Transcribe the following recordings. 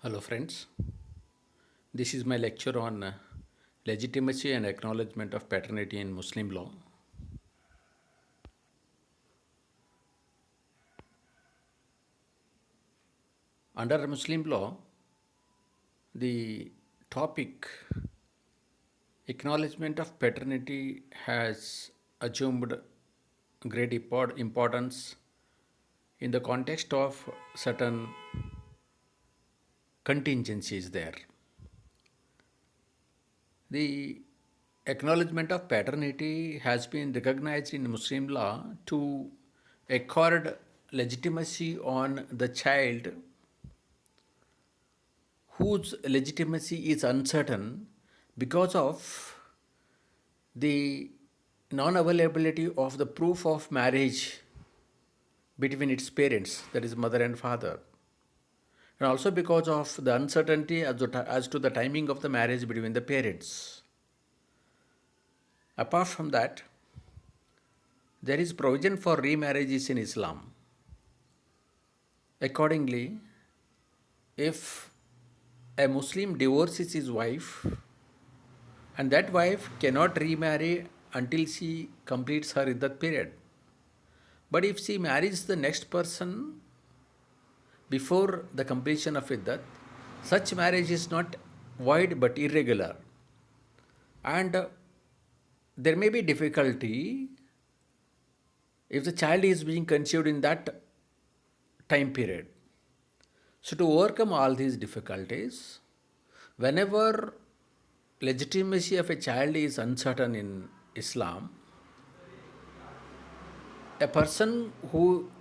Hello, friends. This is my lecture on legitimacy and acknowledgement of paternity in Muslim law. Under Muslim law, the topic acknowledgement of paternity has assumed great importance in the context of certain contingencies there. The acknowledgement of paternity has been recognized in Muslim law to accord legitimacy on the child whose legitimacy is uncertain because of the non availability of the proof of marriage between its parents, that is, mother and father, and also because of the uncertainty as to the timing of the marriage between the parents. Apart from that, there is provision for remarriages in Islam. Accordingly, if a Muslim divorces his wife and that wife cannot remarry until she completes her iddat period, but if she marries the next person before the completion of iddat, such marriage is not void but irregular, and there may be difficulty if the child is being conceived in that time period. So, to overcome all these difficulties, whenever legitimacy of a child is uncertain in Islam, a person who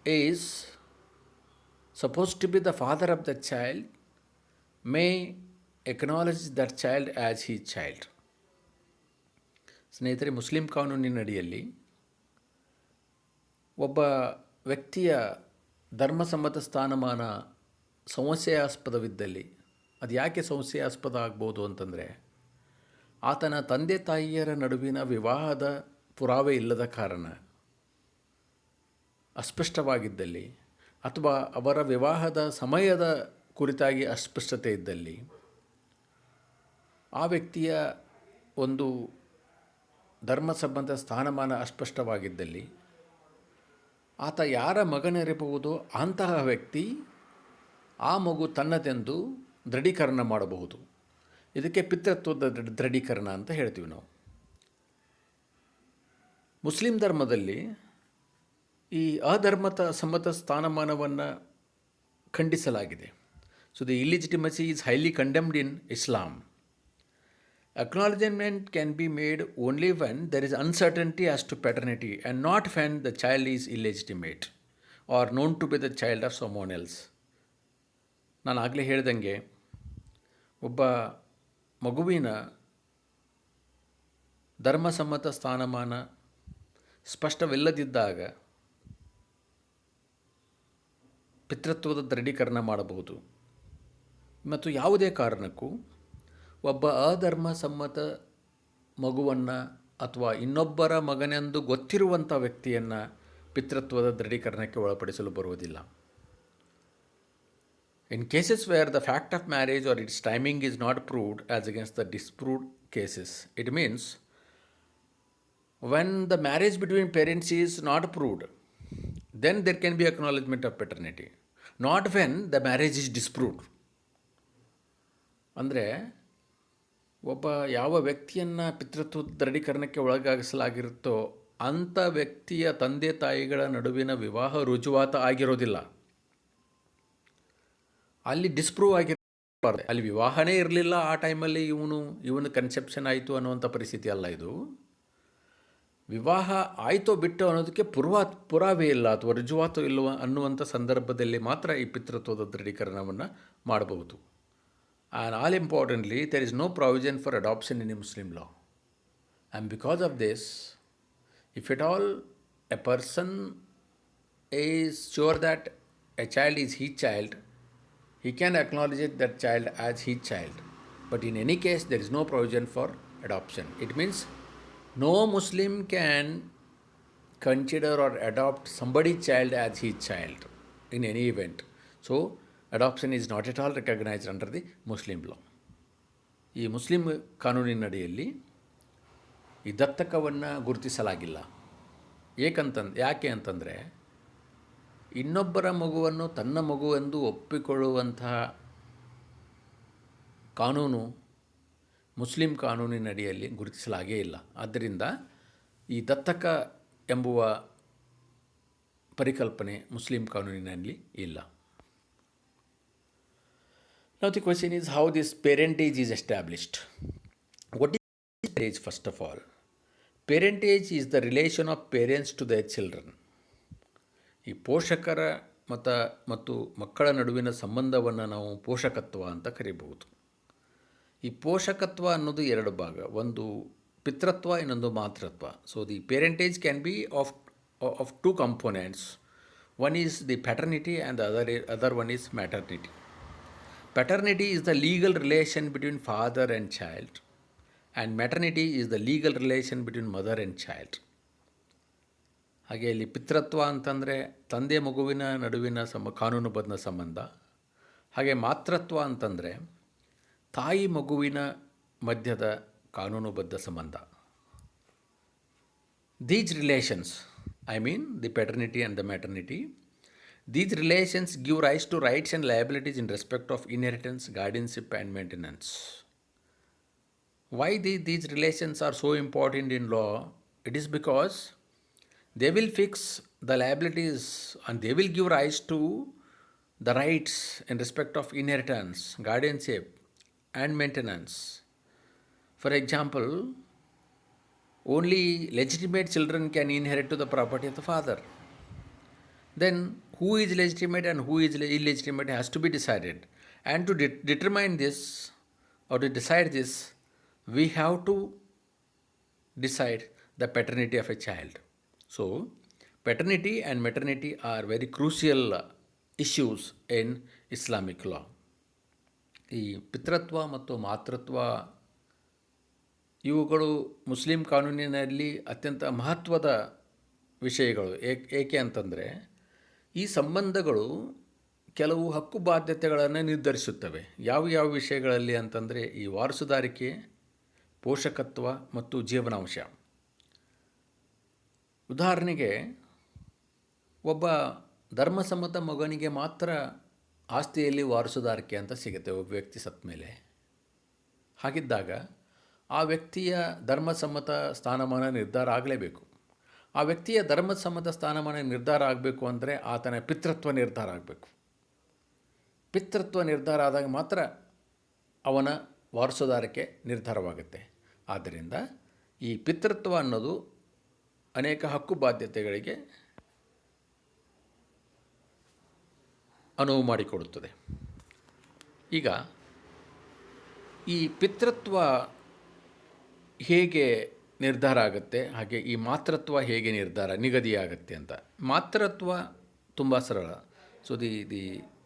is supposed to be the father of the child may acknowledge that child as his child. ಸ್ನೇಹಿತರೆ, Muslim ಕಾನೂನಿನಡಿಯಲ್ಲಿ ಒಬ್ಬ ವ್ಯಕ್ತಿಯ ಧರ್ಮಸಮ್ಮತ ಸ್ಥಾನಮಾನ ಸಂಶಯಾಸ್ಪದವಿದ್ದಲ್ಲಿ ಅದು ಯಾಕೆ ಸಂಶಯಾಸ್ಪದ ಆಗ್ಬೋದು ಅಂತಂದರೆ, ಆತನ ತಂದೆ ತಾಯಿಯರ ನಡುವಿನ ವಿವಾಹದ ಪುರಾವೆ ಇಲ್ಲದ ಕಾರಣ, ಅಸ್ಪಷ್ಟವಾಗಿದ್ದಲ್ಲಿ, ಅಥವಾ ಅವರ ವಿವಾಹದ ಸಮಯದ ಕುರಿತಾಗಿ ಅಸ್ಪಷ್ಟತೆ ಇದ್ದಲ್ಲಿ, ಆ ವ್ಯಕ್ತಿಯ ಒಂದು ಧರ್ಮಸಮ್ಮತ ಸ್ಥಾನಮಾನ ಅಸ್ಪಷ್ಟವಾಗಿದ್ದಲ್ಲಿ ಆತ ಯಾರ ಮಗನಿರಬಹುದು ಅಂತಹ ವ್ಯಕ್ತಿ ಆ ಮಗು ತನ್ನದೆಂದು ದೃಢೀಕರಣ ಮಾಡಬಹುದು. ಇದಕ್ಕೆ ಪಿತೃತ್ವದ ದೃಢೀಕರಣ ಅಂತ ಹೇಳ್ತೀವಿ ನಾವು. ಮುಸ್ಲಿಂ ಧರ್ಮದಲ್ಲಿ ಈ ಅಧರ್ಮದ ಸಮ್ಮತ ಸ್ಥಾನಮಾನವನ್ನು ಖಂಡಿಸಲಾಗಿದೆ. So the illegitimacy is highly condemned in Islam. Acknowledgement can be made only when there is uncertainty as to paternity and not when the child is illegitimate or known to be the child of someone else. ನಾನು ಆಗಲೇ ಹೇಳ್ದಂಗೆ, ಒಬ್ಬ ಮಗುವಿನ ಧರ್ಮಸಮ್ಮತ ಸ್ಥಾನಮಾನ ಸ್ಪಷ್ಟವಿಲ್ಲದಿದ್ದಾಗ ಪಿತೃತ್ವದ ದೃಢೀಕರಣ ಮಾಡಬಹುದು. ಮತ್ತು ಯಾವುದೇ ಕಾರಣಕ್ಕೂ ಒಬ್ಬ ಅಧರ್ಮಸಮ್ಮತ ಮಗುವನ್ನು ಅಥವಾ ಇನ್ನೊಬ್ಬರ ಮಗನೆಂದು ಗೊತ್ತಿರುವಂಥ ವ್ಯಕ್ತಿಯನ್ನು ಪಿತೃತ್ವದ ದೃಢೀಕರಣಕ್ಕೆ ಒಳಪಡಿಸಲು ಬರುವುದಿಲ್ಲ. In cases where the fact of marriage or its timing is not proved as against the disproved cases, it means when the marriage between parents is not proved, then there can be acknowledgement of paternity, not when the marriage is disproved. ಅಂದರೆ ಒಬ್ಬ ಯಾವ ವ್ಯಕ್ತಿಯನ್ನು ಪಿತೃತ್ವ ದೃಢೀಕರಣಕ್ಕೆ ಒಳಗಾಗಿಸಲಾಗಿರುತ್ತೋ ಅಂಥ ವ್ಯಕ್ತಿಯ ತಂದೆ ತಾಯಿಗಳ ನಡುವಿನ ವಿವಾಹ ರುಜುವಾತ ಆಗಿರೋದಿಲ್ಲ. ಅಲ್ಲಿ ಡಿಸ್ಪ್ರೂವ್ ಆಗಿರಬಾರ್ದು. ಅಲ್ಲಿ ವಿವಾಹನೇ ಇರಲಿಲ್ಲ, ಆ ಟೈಮಲ್ಲಿ ಇವನು ಕನ್ಸೆಪ್ಷನ್ ಆಯಿತು ಅನ್ನುವಂಥ ಪರಿಸ್ಥಿತಿ ಅಲ್ಲ ಇದು. ವಿವಾಹ ಆಯಿತೋ ಬಿಟ್ಟು ಅನ್ನೋದಕ್ಕೆ ಪುರಾವೆ ಇಲ್ಲ ಅಥವಾ ರುಜುವಾತು ಇಲ್ಲವ ಅನ್ನುವಂಥ ಸಂದರ್ಭದಲ್ಲಿ ಮಾತ್ರ ಈ ಪಿತೃತ್ವದ ದೃಢೀಕರಣವನ್ನು ಮಾಡಬಹುದು. And all importantly, there is no provision for adoption in Muslim law. And because of this, if at all a person is sure that a child is his child, he can acknowledge that child as his child. But in any case, there is no provision for adoption. It means no Muslim can consider or adopt somebody's child as his child in any event. So, adoption is not at all recognised under the Muslim law. ಈ ಮುಸ್ಲಿಂ ಕಾನೂನಿನಡಿಯಲ್ಲಿ ಈ ದತ್ತಕವನ್ನು ಗುರುತಿಸಲಾಗಿಲ್ಲ. ಯಾಕೆ ಅಂತಂದರೆ ಇನ್ನೊಬ್ಬರ ಮಗುವನ್ನು ತನ್ನ ಮಗುವೆಂದು ಒಪ್ಪಿಕೊಳ್ಳುವಂತಹ ಕಾನೂನು ಮುಸ್ಲಿಂ ಕಾನೂನಿನಡಿಯಲ್ಲಿ ಗುರುತಿಸಲಾಗೇ ಇಲ್ಲ. ಆದ್ದರಿಂದ ಈ ದತ್ತಕ ಎಂಬುವ ಪರಿಕಲ್ಪನೆ ಮುಸ್ಲಿಂ ಕಾನೂನಿನಲ್ಲಿ ಇಲ್ಲ. Now the question is how this parentage is established. What is parentage first of all? Parentage is the relation of parents to their children. ಈ ಪೋಷಕರ ಮತ್ತು ಮಕ್ಕಳ ನಡುವಿನ ಸಂಬಂಧವನ್ನು ನಾವು ಪೋಷಕತ್ವ ಅಂತ ಕರೀಬಹುದು. ಈ ಪೋಷಕತ್ವ ಅನ್ನೋದು ಎರಡು ಭಾಗ, ಒಂದು ಪಿತೃತ್ವ, ಇನ್ನೊಂದು ಮಾತೃತ್ವ. So the parentage can be of two components. One is the paternity and other one is maternity. Paternity is the legal relation between father and child, and maternity is the legal relation between mother and child. ಹಾಗೆ ಇಲ್ಲಿ ಪಿತೃತ್ವ ಅಂತಂದರೆ ತಂದೆ ಮಗುವಿನ ನಡುವಿನ ಕಾನೂನುಬದ್ಧ ಸಂಬಂಧ. ಹಾಗೆ ಮಾತೃತ್ವ ಅಂತಂದರೆ ತಾಯಿ ಮಗುವಿನ ಮಧ್ಯದ ಕಾನೂನುಬದ್ಧ ಸಂಬಂಧ. These relations, I mean the paternity and the maternity, these relations give rise to rights and liabilities in respect of inheritance, guardianship and maintenance. Why these relations are so important in law? It is because they will fix the liabilities and they will give rise to the rights in respect of inheritance, guardianship and maintenance. For example, only legitimate children can inherit to the property of the father. Then who is legitimate and who is illegitimate has to be decided. And to determine this or to decide this, we have to decide the paternity of a child. So, paternity and maternity are very crucial issues in Islamic law. ಈ ಪಿತೃತ್ವ ಮತ್ತು ಮಾತೃತ್ವ ಇವುಗಳು Muslim ಕಾನೂನಿನಲ್ಲಿ ಅತ್ಯಂತ ಮಹತ್ವದ ವಿಷಯಗಳು. ಏಕೆ ಅಂತಂದರೆ ಈ ಸಂಬಂಧಗಳು ಕೆಲವು ಹಕ್ಕು ಬಾಧ್ಯತೆಗಳನ್ನು ನಿರ್ಧರಿಸುತ್ತವೆ. ಯಾವ ವಿಷಯಗಳಲ್ಲಿ ಅಂತಂದರೆ ಈ ವಾರಸುದಾರಿಕೆ, ಪೋಷಕತ್ವ ಮತ್ತು ಜೀವನಾಂಶ. ಉದಾಹರಣೆಗೆ ಒಬ್ಬ ಧರ್ಮಸಮ್ಮತ ಮಗನಿಗೆ ಮಾತ್ರ ಆಸ್ತಿಯಲ್ಲಿ ವಾರಸುದಾರಿಕೆ ಅಂತ ಸಿಗುತ್ತೆ ಒಬ್ಬ ವ್ಯಕ್ತಿ ಸತ್ತ ಮೇಲೆ. ಹಾಗಿದ್ದಾಗ ಆ ವ್ಯಕ್ತಿಯ ಧರ್ಮಸಮ್ಮತ ಸ್ಥಾನಮಾನ ನಿರ್ಧಾರ ಆಗಲೇಬೇಕು. ಆ ವ್ಯಕ್ತಿಯ ಧರ್ಮಸಮ್ಮತ ಸ್ಥಾನಮಾನ ನಿರ್ಧಾರ ಆಗಬೇಕು ಅಂದರೆ ಆತನ ಪಿತೃತ್ವ ನಿರ್ಧಾರ ಆಗಬೇಕು. ಪಿತೃತ್ವ ನಿರ್ಧಾರ ಆದಾಗ ಮಾತ್ರ ಅವನ ವಾರಸುದಾರಿಕೆ ನಿರ್ಧಾರವಾಗುತ್ತೆ. ಆದ್ದರಿಂದ ಈ ಪಿತೃತ್ವ ಅನ್ನೋದು ಅನೇಕ ಹಕ್ಕು ಬಾಧ್ಯತೆಗಳಿಗೆ ಅನುವು ಮಾಡಿಕೊಡುತ್ತದೆ. ಈಗ ಈ ಪಿತೃತ್ವ ಹೇಗೆ ನಿರ್ಧಾರ ಆಗುತ್ತೆ, ಹಾಗೆ ಈ ಮಾತೃತ್ವ ಹೇಗೆ ನಿಗದಿಯಾಗುತ್ತೆ ಅಂತ. ಮಾತೃತ್ವ ತುಂಬ ಸರಳ. So the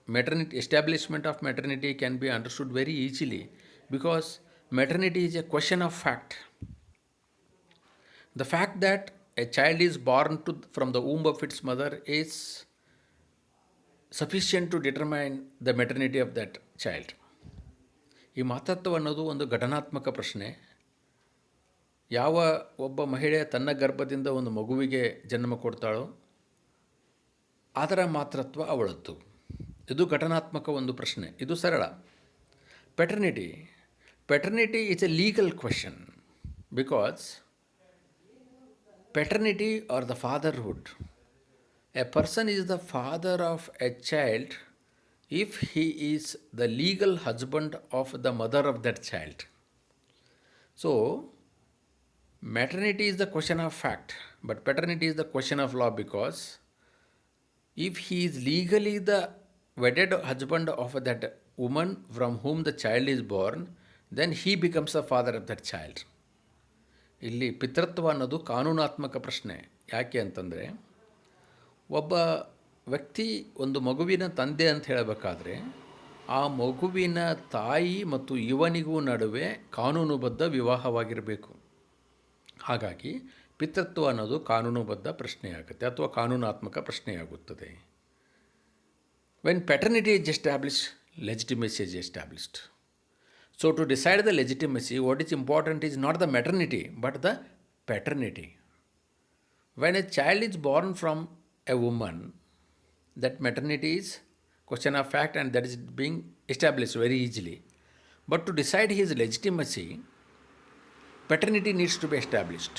maternity, establishment of maternity can be understood very easily because maternity is a question of fact. The fact that a child is born from the womb of its mother is sufficient to determine the maternity of that child. ಈ ಮಾತೃತ್ವ ಅನ್ನೋದು ಒಂದು ಘಟನಾತ್ಮಕ ಪ್ರಶ್ನೆ. ಯಾವ ಒಬ್ಬ ಮಹಿಳೆ ತನ್ನ ಗರ್ಭದಿಂದ ಒಂದು ಮಗುವಿಗೆ ಜನ್ಮ ಕೊಡ್ತಾಳೋ ಅದರ ಮಾತೃತ್ವ ಅವಳದ್ದು. ಇದು ಘಟನಾತ್ಮಕ ಒಂದು ಪ್ರಶ್ನೆ. ಇದು ಸರಳ. Paternity is a legal question because paternity are the fatherhood. A person is the father of a child if he is the legal husband of the mother of that child. So maternity is the question of fact, but paternity is the question of law because if he is legally the wedded husband of that woman from whom the child is born, then he becomes the father of that child. ಇಲ್ಲಿ ಪಿತೃತ್ವ ಅನ್ನೋದು ಕಾನೂನಾತ್ಮಕ ಪ್ರಶ್ನೆ. ಯಾಕೆ ಅಂತಂದರೆ ಒಬ್ಬ ವ್ಯಕ್ತಿ ಒಂದು ಮಗುವಿನ ತಂದೆ ಅಂತ ಹೇಳಬೇಕಾದ್ರೆ ಆ ಮಗುವಿನ ತಾಯಿ ಮತ್ತು ಇವನಿಗೂ ನಡುವೆ ಕಾನೂನುಬದ್ಧ ವಿವಾಹವಾಗಿರಬೇಕು. ಹಾಗಾಗಿ ಪಿತೃತ್ವ ಅನ್ನೋದು ಕಾನೂನುಬದ್ಧ ಪ್ರಶ್ನೆಯಾಗುತ್ತೆ ಅಥವಾ ಕಾನೂನಾತ್ಮಕ ಪ್ರಶ್ನೆಯಾಗುತ್ತದೆ. When paternity is established, legitimacy is established. So, to decide the legitimacy, what is important is not the maternity but the paternity. When a child is born from a woman, that maternity is question of fact and that is being established very easily. But to decide his legitimacy, paternity needs to be established.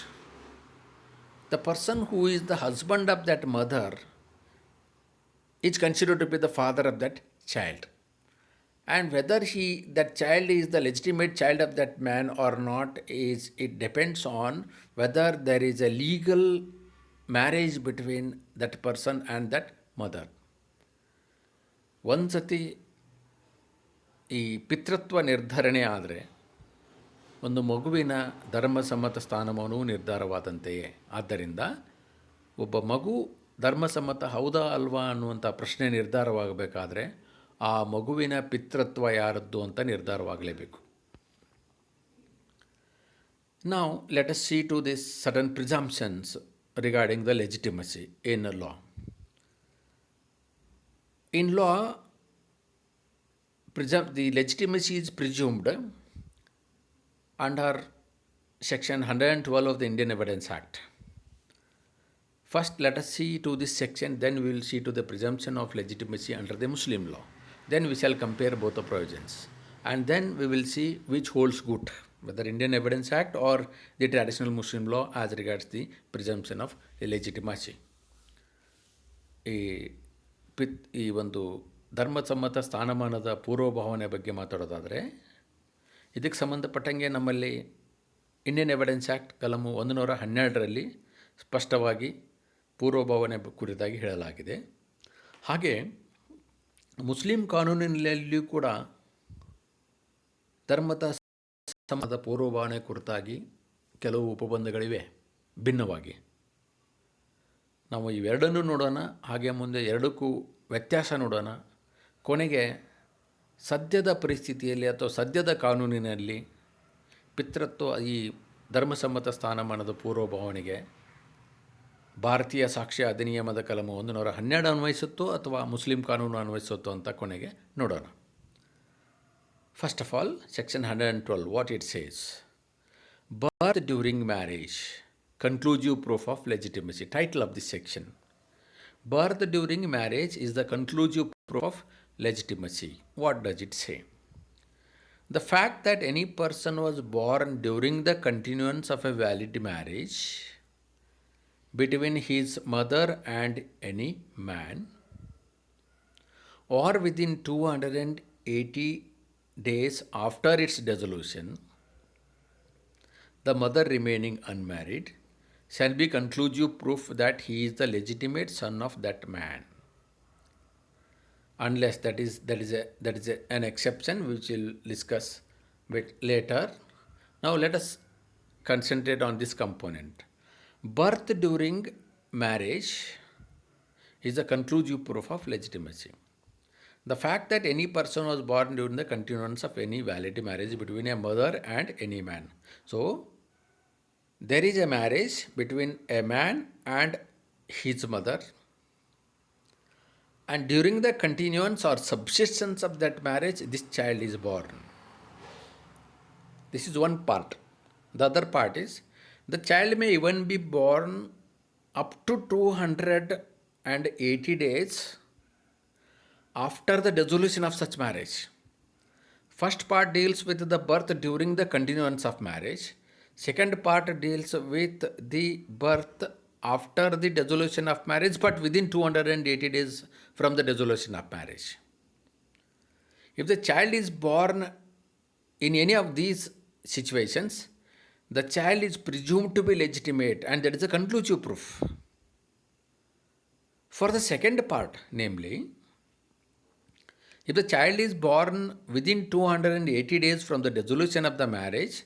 The person who is the husband of that mother is considered to be the father of that child. And whether that child is the legitimate child of that man or not, is it depends on whether there is a legal marriage between that person and that mother. ಒಂದ್ಸತಿ ಈ ಪಿತೃತ್ವ ನಿರ್ಧರಣೆ ಆದರೆ ಒಂದು ಮಗುವಿನ ಧರ್ಮಸಮ್ಮತ ಸ್ಥಾನಮಾನವೂ ನಿರ್ಧಾರವಾದಂತೆಯೇ. ಆದ್ದರಿಂದ ಒಬ್ಬ ಮಗು ಧರ್ಮಸಮ್ಮತ ಹೌದಾ ಅಲ್ವಾ ಅನ್ನುವಂಥ ಪ್ರಶ್ನೆ ನಿರ್ಧಾರವಾಗಬೇಕಾದ್ರೆ ಆ ಮಗುವಿನ ಪಿತೃತ್ವ ಯಾರದ್ದು ಅಂತ ನಿರ್ಧಾರವಾಗಲೇಬೇಕು. Now let us see to this certain presumptions regarding the legitimacy in law. In law, the legitimacy is presumed under section 112 of the Indian Evidence Act. First, let us see to this section, then we will see to the presumption of legitimacy under the Muslim law. Then we shall compare both the provisions. And then we will see which holds good, whether Indian Evidence Act or the traditional Muslim law as regards the presumption of legitimacy. ಈ ಒಂದು ಧರ್ಮಸಮ್ಮತ ಸ್ಥಾನಮಾನದ ಪೂರ್ವಭಾವನೆ ಬಗ್ಗೆ ಮಾತಾಡೋದಾದರೆ, ಇದಕ್ಕೆ ಸಂಬಂಧಪಟ್ಟಂಗೆ ನಮ್ಮಲ್ಲಿ Indian Evidence act ಕಲಮು 112ರಲ್ಲಿ ಸ್ಪಷ್ಟವಾಗಿ ಪೂರ್ವಭಾವನೆ ಕುರಿತಾಗಿ ಹೇಳಲಾಗಿದೆ. ಹಾಗೆ ಮುಸ್ಲಿಂ ಕಾನೂನಿನಲ್ಲಿಯೂ ಕೂಡ ಧರ್ಮದ ಸಮ್ಮತ ಪೂರ್ವಭಾವನೆ ಕುರಿತಾಗಿ ಕೆಲವು ಉಪಬಂಧಗಳಿವೆ ಭಿನ್ನವಾಗಿ. ನಾವು ಇವೆರಡನ್ನೂ ನೋಡೋಣ, ಹಾಗೆ ಮುಂದೆ ಎರಡಕ್ಕೂ ವ್ಯತ್ಯಾಸ ನೋಡೋಣ. ಕೊನೆಗೆ ಸದ್ಯದ ಪರಿಸ್ಥಿತಿಯಲ್ಲಿ ಅಥವಾ ಸದ್ಯದ ಕಾನೂನಿನಲ್ಲಿ ಪಿತೃತ್ವ ಈ ಧರ್ಮಸಮ್ಮತ ಸ್ಥಾನಮಾನದ ಪೂರ್ವಭಾವನೆಗೆ ಭಾರತೀಯ ಸಾಕ್ಷ್ಯ ಅಧಿನಿಯಮದ ಕಲಮು 112 ಅನ್ವಯಿಸುತ್ತೋ ಅಥವಾ ಮುಸ್ಲಿಂ ಕಾನೂನು ಅನ್ವಯಿಸುತ್ತೋ ಅಂತ ಕೊನೆಗೆ ನೋಡೋಣ. First of all, section 112, what it says: birth during marriage, conclusive proof of legitimacy. Title of this section: Birth during marriage is the conclusive proof of legitimacy. What does it say? The fact that any person was born during the continuance of a valid marriage between his mother and any man, or within 280 days after its dissolution, the mother remaining unmarried, shall be conclusive proof that he is the legitimate son of that man, unless that is an exception which we'll discuss bit later. Now let us concentrate on this component. Birth during marriage is a conclusive proof of legitimacy. The fact that any person was born during the continuance of any valid marriage between a mother and any man. So there is a marriage between a man and his mother, and during the continuance or subsistence of that marriage, this child is born. This is one part. The other part is, the child may even be born up to 280 days after the dissolution of such marriage. First part deals with the birth during the continuance of marriage. Second part deals with the birth after the dissolution of marriage, but within 280 days from the dissolution of marriage. If the child is born in any of these situations, the child is presumed to be legitimate, and that is a conclusive proof. For the second part, namely, if the child is born within 280 days from the dissolution of the marriage,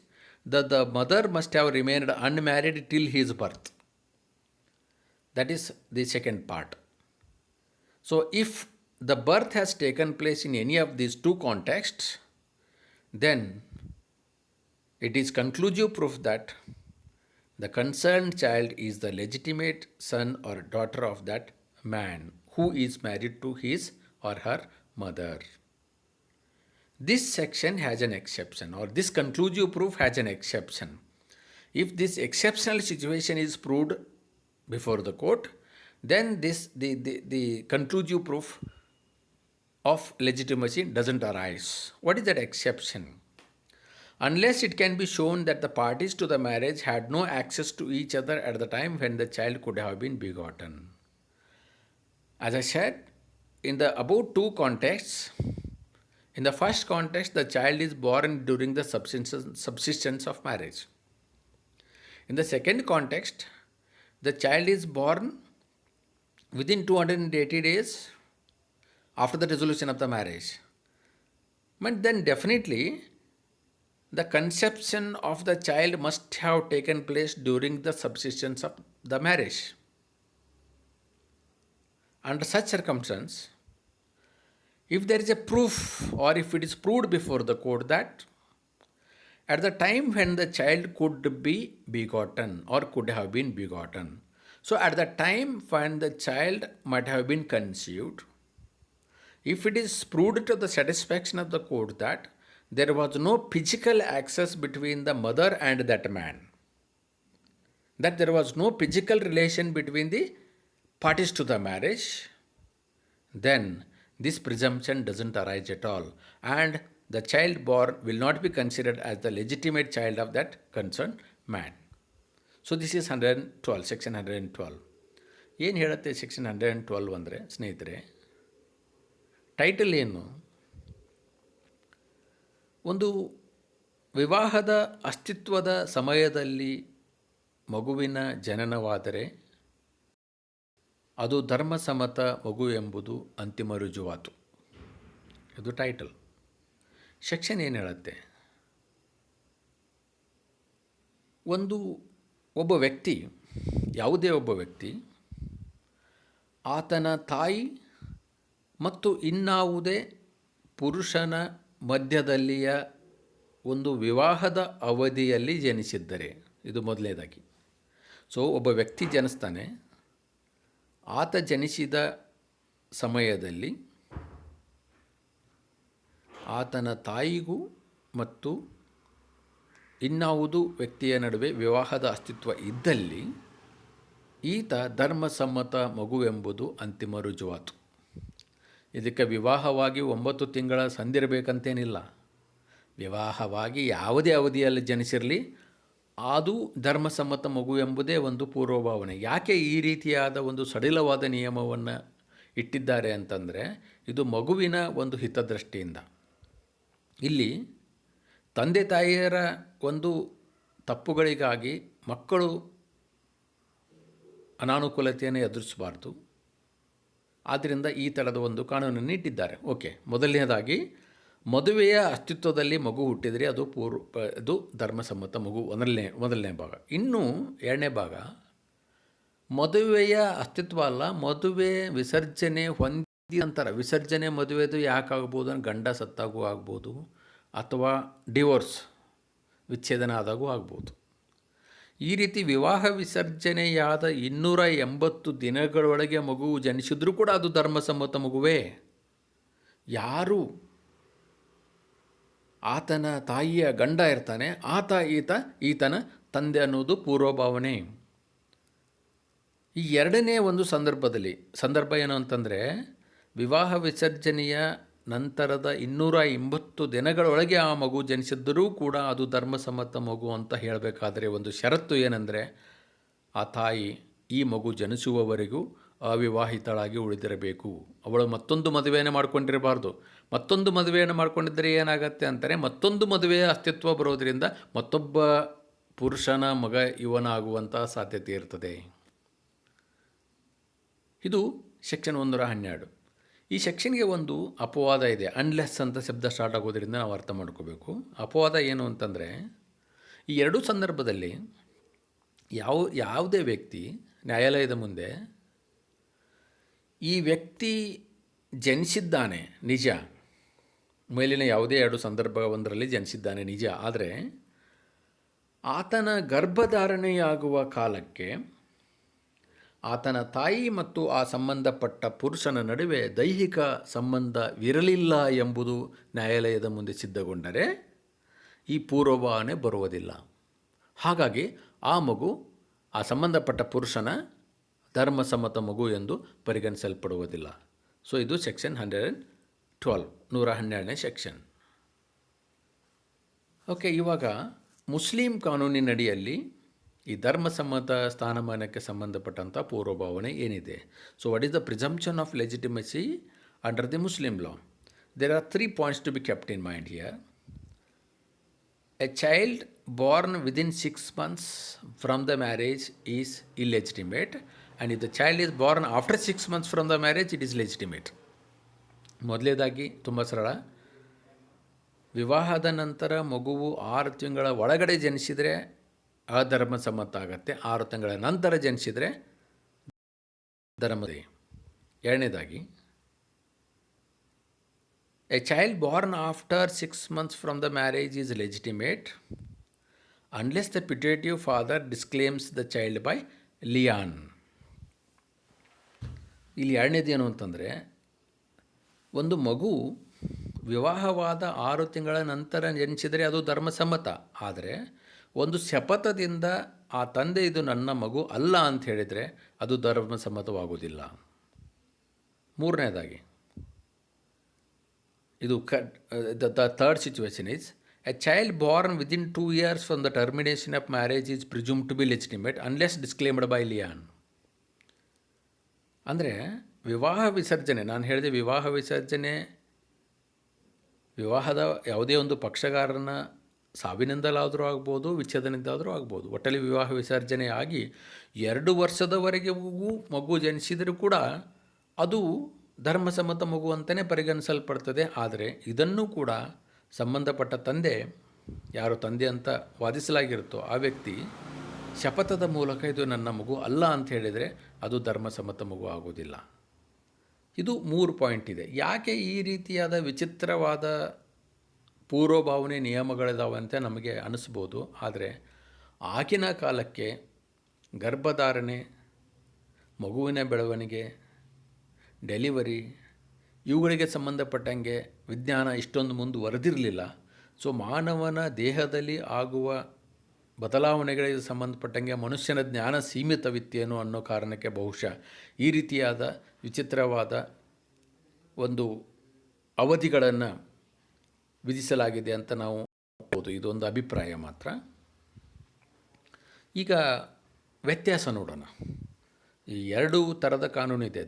the mother must have remained unmarried till his birth. That is the second part. So if the birth has taken place in any of these two contexts, then it is conclusive proof that the concerned child is the legitimate son or daughter of that man who is married to his or her mother. This section has an exception, or this conclusive proof has an exception. If this exceptional situation is proved before the court, then the conclusive proof of legitimacy doesn't arise. What is that exception? Unless it can be shown that the parties to the marriage had no access to each other at the time when the child could have been begotten. As I said, in the above two contexts, in the first context, the child is born during the subsistence of marriage. In the second context, the child is born within 280 days after the resolution of the marriage. But then definitely, the conception of the child must have taken place during the subsistence of the marriage. Under such circumstance, if there is a proof, or if it is proved before the court that at the time when the child could be begotten or could have been begotten, so at the time when the child might have been conceived, if it is proved to the satisfaction of the court that there was no physical access between the mother and that man, that there was no physical relation between the parties to the marriage, then this presumption doesn't arise at all, and the child born will not be considered as the legitimate child of that concerned man. So this is 112, section 112. ಏನು ಹೇಳುತ್ತೆ section 112 ಅಂದರೆ ಸ್ನೇಹಿತರೆ, title ಏನು? ಒಂದು ವಿವಾಹದ ಅಸ್ತಿತ್ವದ ಸಮಯದಲ್ಲಿ ಮಗುವಿನ ಜನನವಾದರೆ ಅದು ಧರ್ಮಸಮ್ಮತ ಮಗು ಎಂಬುದು ಅಂತಿಮ ರುಜುವಾತು. ಇದು ಟೈಟಲ್. ಸೆಕ್ಷನ್ ಏನು ಹೇಳುತ್ತೆ? ಒಬ್ಬ ವ್ಯಕ್ತಿ, ಯಾವುದೇ ಒಬ್ಬ ವ್ಯಕ್ತಿ, ಆತನ ತಾಯಿ ಮತ್ತು ಇನ್ನಾವುದೇ ಪುರುಷನ ಮಧ್ಯದಲ್ಲಿಯ ಒಂದು ವಿವಾಹದ ಅವಧಿಯಲ್ಲಿ ಜನಿಸಿದ್ದರೆ, ಇದು ಮೊದಲನೇದಾಗಿ. ಸೊ ಒಬ್ಬ ವ್ಯಕ್ತಿ ಜನಿಸ್ತಾನೆ, ಆತ ಜನಿಸಿದ ಸಮಯದಲ್ಲಿ ಆತನ ತಾಯಿಗೂ ಮತ್ತು ಇನ್ನಾವುದು ವ್ಯಕ್ತಿಯ ನಡುವೆ ವಿವಾಹದ ಅಸ್ತಿತ್ವ ಇದ್ದಲ್ಲಿ ಈತ ಧರ್ಮಸಮ್ಮತ ಮಗು ಎಂಬುದು ಅಂತಿಮ ರುಜುವಾತು. ಇದಕ್ಕೆ ವಿವಾಹವಾಗಿ 9 ತಿಂಗಳ ಸಂದಿರಬೇಕಂತೇನಿಲ್ಲ. ವಿವಾಹವಾಗಿ ಯಾವುದೇ ಅವಧಿಯಲ್ಲಿ ಜನಿಸಿರಲಿ, ಅದು ಧರ್ಮಸಮ್ಮತ ಮಗು ಎಂಬುದೇ ಒಂದು ಪೂರ್ವಭಾವನೆ. ಯಾಕೆ ಈ ರೀತಿಯಾದ ಒಂದು ಸಡಿಲವಾದ ನಿಯಮವನ್ನು ಇಟ್ಟಿದ್ದಾರೆ ಅಂತಂದರೆ, ಇದು ಮಗುವಿನ ಒಂದು ಹಿತದೃಷ್ಟಿಯಿಂದ. ಇಲ್ಲಿ ತಂದೆ ತಾಯಿಯರ ಒಂದು ತಪ್ಪುಗಳಿಗಾಗಿ ಮಕ್ಕಳು ಅನಾನುಕೂಲತೆಯನ್ನು ಎದುರಿಸಬಾರ್ದು. ಆದ್ದರಿಂದ ಈ ಥರದ ಒಂದು ಕಾನೂನನ್ನು ಇಟ್ಟಿದ್ದಾರೆ. ಓಕೆ, ಮೊದಲನೇದಾಗಿ ಮದುವೆಯ ಅಸ್ತಿತ್ವದಲ್ಲಿ ಮಗು ಹುಟ್ಟಿದರೆ ಅದು ಧರ್ಮಸಮ್ಮತ ಮಗು, ಮೊದಲನೇ ಭಾಗ. ಇನ್ನು ಎರಡನೇ ಭಾಗ, ಮದುವೆಯ ಅಸ್ತಿತ್ವ ಅಲ್ಲ, ಮದುವೆ ವಿಸರ್ಜನೆ ಹೊಂದಿದ ನಂತರ. ವಿಸರ್ಜನೆ ಮದುವೆದು ಯಾಕಾಗ್ಬೋದು ಅಂದರೆ ಗಂಡ ಸತ್ತಾಗೂ ಆಗ್ಬೋದು, ಅಥವಾ ಡಿವೋರ್ಸ್ ವಿಚ್ಛೇದನ ಆದಾಗೂ ಆಗ್ಬೋದು. ಈ ರೀತಿ ವಿವಾಹ ವಿಸರ್ಜನೆಯಾದ 280 ದಿನಗಳೊಳಗೆ ಮಗು ಜನಿಸಿದ್ರೂ ಕೂಡ ಅದು ಧರ್ಮಸಮ್ಮತ ಮಗುವೇ. ಯಾರು ಆತನ ತಾಯಿಯ ಗಂಡ ಇರ್ತಾನೆ, ಈತನ ತಂದೆ ಅನ್ನೋದು ಪೂರ್ವಭಾವನೆ. ಈ ಎರಡನೇ ಒಂದು ಸಂದರ್ಭ ಏನು ಅಂತಂದರೆ, ವಿವಾಹ ವಿಸರ್ಜನೆಯ ನಂತರದ 280 ದಿನಗಳೊಳಗೆ ಆ ಮಗು ಜನಿಸಿದ್ದರೂ ಕೂಡ ಅದು ಧರ್ಮಸಮ್ಮತ ಮಗು ಅಂತ ಹೇಳಬೇಕಾದರೆ ಒಂದು ಷರತ್ತು ಏನಂದರೆ, ಆ ತಾಯಿ ಈ ಮಗು ಜನಿಸುವವರೆಗೂ ಅವಿವಾಹಿತಳಾಗಿ ಉಳಿದಿರಬೇಕು. ಅವಳು ಮತ್ತೊಂದು ಮದುವೆಯನ್ನು ಮಾಡ್ಕೊಂಡಿರಬಾರ್ದು. ಮತ್ತೊಂದು ಮದುವೆಯನ್ನು ಮಾಡ್ಕೊಂಡಿದ್ದರೆ ಏನಾಗತ್ತೆ ಅಂತಾರೆ, ಮತ್ತೊಂದು ಮದುವೆಯ ಅಸ್ತಿತ್ವ ಬರೋದರಿಂದ ಮತ್ತೊಬ್ಬ ಪುರುಷನ ಮಗ ಇವನಾಗುವಂಥ ಸಾಧ್ಯತೆ ಇರ್ತದೆ. ಇದು ಸೆಕ್ಷನ್ 112. ಈ ಸೆಕ್ಷನ್ಗೆ ಒಂದು ಅಪವಾದ ಇದೆ. ಅನ್ಲೆಸ್ ಅಂತ ಶಬ್ದ ಸ್ಟಾರ್ಟ್ ಆಗೋದ್ರಿಂದ ನಾವು ಅರ್ಥ ಮಾಡ್ಕೋಬೇಕು. ಅಪವಾದ ಏನು ಅಂತಂದರೆ, ಈ ಎರಡೂ ಸಂದರ್ಭದಲ್ಲಿ ಯಾವುದೇ ವ್ಯಕ್ತಿ ನ್ಯಾಯಾಲಯದ ಮುಂದೆ ಈ ವ್ಯಕ್ತಿ ಜನಿಸಿದ್ದಾನೆ ನಿಜ, ಮೇಲಿನ ಯಾವುದೇ ಎರಡು ಸಂದರ್ಭವೊಂದರಲ್ಲಿ ಜನಿಸಿದ್ದಾನೆ ನಿಜ, ಆದರೆ ಆತನ ಗರ್ಭಧಾರಣೆಯಾಗುವ ಕಾಲಕ್ಕೆ ಆತನ ತಾಯಿ ಮತ್ತು ಆ ಸಂಬಂಧಪಟ್ಟ ಪುರುಷನ ನಡುವೆ ದೈಹಿಕ ಸಂಬಂಧವಿರಲಿಲ್ಲ ಎಂಬುದು ನ್ಯಾಯಾಲಯದ ಮುಂದೆ ಸಿದ್ಧಗೊಂಡರೆ ಈ ಪೂರ್ವಭಾವನೆ ಬರುವುದಿಲ್ಲ. ಹಾಗಾಗಿ ಆ ಮಗು ಆ ಸಂಬಂಧಪಟ್ಟ ಪುರುಷನ ಧರ್ಮಸಮ್ಮತ ಮಗು ಎಂದು ಪರಿಗಣಿಸಲ್ಪಡುವುದಿಲ್ಲ. ಸೊ ಇದು ಸೆಕ್ಷನ್ 112 ಸೆಕ್ಷನ್. ಓಕೆ, ಇವಾಗ ಮುಸ್ಲಿಂ ಕಾನೂನಿನಡಿಯಲ್ಲಿ ಈ ಧರ್ಮಸಮ್ಮತ ಸ್ಥಾನಮಾನಕ್ಕೆ ಸಂಬಂಧಪಟ್ಟಂಥ ಪೂರ್ವಭಾವನೆ ಏನಿದೆ? So what is the presumption of legitimacy under the Muslim law? There are 3 points to be kept in mind here. A child born within 6 months from the marriage is illegitimate, and if the child is born after 6 months from the marriage, it is legitimate. ಮೊದಲೇದಾಗಿ ತುಂಬ ಸರಳ. ವಿವಾಹದ ನಂತರ ಮಗುವು 6 ತಿಂಗಳ ಒಳಗಡೆ ಜನಿಸಿದರೆ ಅಧರ್ಮಸಮ್ಮತ ಆಗತ್ತೆ. 6 ತಿಂಗಳ ನಂತರ ಜನಿಸಿದರೆ ಧರ್ಮದೇ. ಎರಡನೇದಾಗಿ, a child born after 6 months from the marriage is legitimate unless the putative father disclaims the child by lian. ಇಲ್ಲಿ ಎರಡನೇದೇನು ಅಂತಂದರೆ, ಒಂದು ಮಗು ವಿವಾಹವಾದ 6 ತಿಂಗಳ ನಂತರ ಜನಿಸಿದರೆ ಅದು ಧರ್ಮಸಮ್ಮತ. ಆದರೆ ಒಂದು ಶಪಥದಿಂದ ಆ ತಂದೆ ಇದು ನನ್ನ ಮಗು ಅಲ್ಲ ಅಂತ ಹೇಳಿದರೆ ಅದು ಧರ್ಮಸಮ್ಮತವಾಗುವುದಿಲ್ಲ. ಮೂರನೇದಾಗಿ, ಇದು the third situation is, a child born within 2 years from the termination of marriage is presumed to be legitimate unless disclaimed by lian. ಅಂದರೆ ವಿವಾಹ ವಿಸರ್ಜನೆ, ನಾನು ಹೇಳಿದೆ ವಿವಾಹ ವಿಸರ್ಜನೆ ವಿವಾಹದ ಯಾವುದೇ ಒಂದು ಪಕ್ಷಗಾರನ ಸಾವಿನಿಂದಲಾದರೂ ಆಗ್ಬೋದು, ವಿಚ್ಛೇದನದಿಂದಾದರೂ ಆಗ್ಬೋದು. ಒಟ್ಟಲ್ಲಿ ವಿವಾಹ ವಿಸರ್ಜನೆ ಆಗಿ 2 ವರ್ಷದವರೆಗೆ ಮಗು ಜನಿಸಿದರೂ ಕೂಡ ಅದು ಧರ್ಮಸಮ್ಮತ ಮಗು ಅಂತಲೇ ಪರಿಗಣಿಸಲ್ಪಡ್ತದೆ. ಆದರೆ ಇದನ್ನು ಕೂಡ ಸಂಬಂಧಪಟ್ಟ ತಂದೆ, ಯಾರು ತಂದೆ ಅಂತ ವಾದಿಸಲಾಗಿರುತ್ತೋ ಆ ವ್ಯಕ್ತಿ ಶಪಥದ ಮೂಲಕ ಇದು ನನ್ನ ಮಗು ಅಲ್ಲ ಅಂತ ಹೇಳಿದರೆ ಅದು ಧರ್ಮಸಮ್ಮತ ಮಗು ಆಗೋದಿಲ್ಲ. ಇದು 3 ಪಾಯಿಂಟ್ ಇದೆ. ಯಾಕೆ ಈ ರೀತಿಯಾದ ವಿಚಿತ್ರವಾದ ಪೂರ್ವಭಾವನೆ ನಿಯಮಗಳಿದಾವೆ ಅಂತ ನಮಗೆ ಅನಿಸ್ಬೋದು. ಆದರೆ ಆಗಿನ ಕಾಲಕ್ಕೆ ಗರ್ಭಧಾರಣೆ, ಮಗುವಿನ ಬೆಳವಣಿಗೆ, ಡೆಲಿವರಿ ಇವುಗಳಿಗೆ ಸಂಬಂಧಪಟ್ಟಂಗೆ ವಿಜ್ಞಾನ ಇಷ್ಟೊಂದು ಮುಂದುವರೆದಿರಲಿಲ್ಲ. ಸೊ ಮಾನವನ ದೇಹದಲ್ಲಿ ಆಗುವ ಬದಲಾವಣೆಗಳಿಗೆ ಸಂಬಂಧಪಟ್ಟಂಗೆ ಮನುಷ್ಯನ ಜ್ಞಾನ ಸೀಮಿತವಿತ್ತೇನೋ ಅನ್ನೋ ಕಾರಣಕ್ಕೆ ಬಹುಶಃ ಈ ರೀತಿಯಾದ ವಿಚಿತ್ರವಾದ ಒಂದು ಅವಧಿಗಳನ್ನು ವಿಧಿಸಲಾಗಿದೆ ಅಂತ ನಾವು ಹೇಳ್ಬೋದು. ಇದೊಂದು ಅಭಿಪ್ರಾಯ ಮಾತ್ರ. ಈಗ ವ್ಯತ್ಯಾಸ ನೋಡೋಣ. ಈ 2 ಥರದ ಕಾನೂನಿದೆ.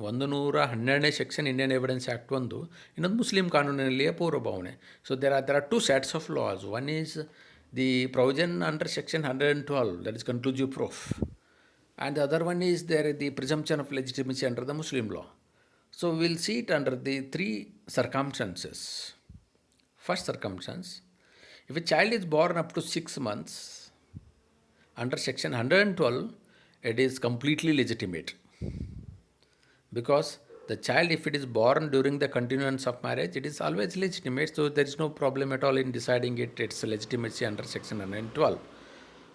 112 ಸೆಕ್ಷನ್ ಇಂಡಿಯನ್ ಎವಿಡೆನ್ಸ್ ಆ್ಯಕ್ಟ್ ಒಂದು, ಇನ್ನೊಂದು ಮುಸ್ಲಿಂ ಕಾನೂನಿನಲ್ಲಿಯೇ ಪೂರ್ವಭಾವನೆ. So there are 2 sets of laws. One is the provision under section 112, that is conclusive proof, and the other one is the presumption of legitimacy under the Muslim law. So we'll see it under the 3 circumstances. First circumstance, if a child is born up to 6 months under section 112, it is completely legitimate, because the child, if it is born during the continuance of marriage, it is always legitimate. So there is no problem at all in deciding its legitimacy under section 112.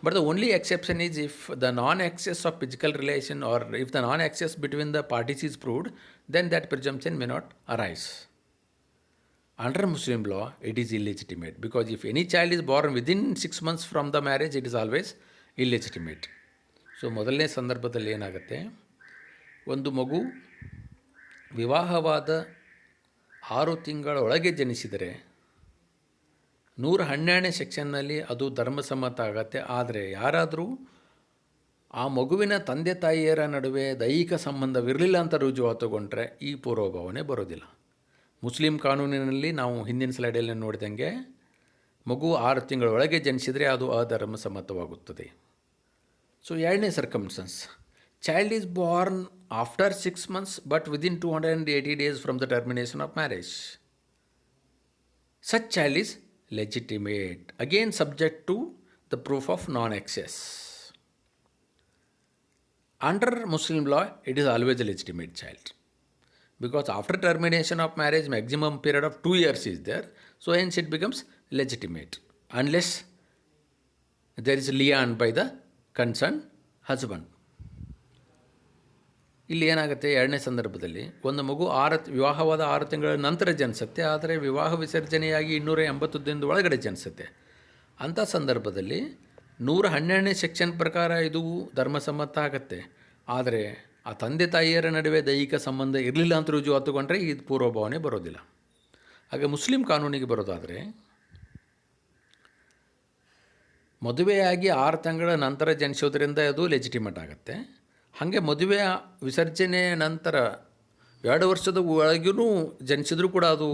But the only exception is if the non-access of physical relation, or if the non-access between the parties is proved, then that presumption may not arise. Under Muslim law, it is illegitimate, because if any child is born within 6 months from the marriage, it is always illegitimate. So ಮೊದಲನೇ ಸಂದರ್ಭದಲ್ಲಿ ಏನಾಗುತ್ತೆ, ಒಂದು ಮಗು ವಿವಾಹವಾದ 6 ತಿಂಗಳ ಒಳಗೆ ಜನಿಸಿದರೆ 112 ಸೆಕ್ಷನ್ನಲ್ಲಿ ಅದು ಧರ್ಮಸಮ್ಮತ ಆಗತ್ತೆ. ಆದರೆ ಯಾರಾದರೂ ಆ ಮಗುವಿನ ತಂದೆ ತಾಯಿಯರ ನಡುವೆ ದೈಹಿಕ ಸಂಬಂಧವಿರಲಿಲ್ಲ ಅಂತ ರುಜುವಾತುಗೊಂಡ್ರೆ ಈ ಪೂರ್ವಭಾವನೆ ಬರೋದಿಲ್ಲ. ಮುಸ್ಲಿಂ ಕಾನೂನಿನಲ್ಲಿ ನಾವು ಹಿಂದಿನ ಸ್ಲೈಡಲ್ಲಿ ನೋಡಿದಂಗೆ ಮಗು 6 ತಿಂಗಳ ಒಳಗೆ ಜನಿಸಿದರೆ ಅದು ಅಧರ್ಮಸಮ್ಮತವಾಗುತ್ತದೆ. ಸೊ ಎರಡನೇ circumstances, child is Born after 6 months but within 280 days from the termination of marriage. Such child is legitimate, again subject to the proof of non-access. Under Muslim law, it is always a legitimate child, because after termination of marriage, maximum period of 2 years is there. So hence it becomes legitimate unless there is lian by the concerned husband. ಇಲ್ಲಿ ಏನಾಗುತ್ತೆ, ಎರಡನೇ ಸಂದರ್ಭದಲ್ಲಿ ಒಂದು ಮಗು ವಿವಾಹವಾದ 6 ತಿಂಗಳ ನಂತರ ಜನಿಸುತ್ತೆ, ಆದರೆ ವಿವಾಹ ವಿಸರ್ಜನೆಯಾಗಿ 280 ದಿನದ ಒಳಗಡೆ ಜನಿಸುತ್ತೆ. ಅಂಥ ಸಂದರ್ಭದಲ್ಲಿ 112ನೇ ಸೆಕ್ಷನ್ ಪ್ರಕಾರ ಇದು ಧರ್ಮಸಮ್ಮತ ಆಗುತ್ತೆ. ಆದರೆ ಆ ತಂದೆ ತಾಯಿಯರ ನಡುವೆ ದೈಹಿಕ ಸಂಬಂಧ ಇರಲಿಲ್ಲ ಅಂತ ರುಜುವಾತುಗೊಂಡ್ರೆ ಇದು ಪೂರ್ವಭಾವನೆ ಬರೋದಿಲ್ಲ. ಹಾಗೆ ಮುಸ್ಲಿಂ ಕಾನೂನಿಗೆ ಬರೋದಾದರೆ, ಮದುವೆಯಾಗಿ 6 ತಿಂಗಳ ನಂತರ ಜನಿಸೋದ್ರಿಂದ ಅದು ಲೆಜಿಟಿಮೇಟ್ ಆಗುತ್ತೆ. ಹಾಗೆ ಮದುವೆಯ ವಿಸರ್ಜನೆಯ ನಂತರ 2 ವರ್ಷದ ಒಳಗೂ ಜನಿಸಿದ್ರೂ ಕೂಡ ಅದು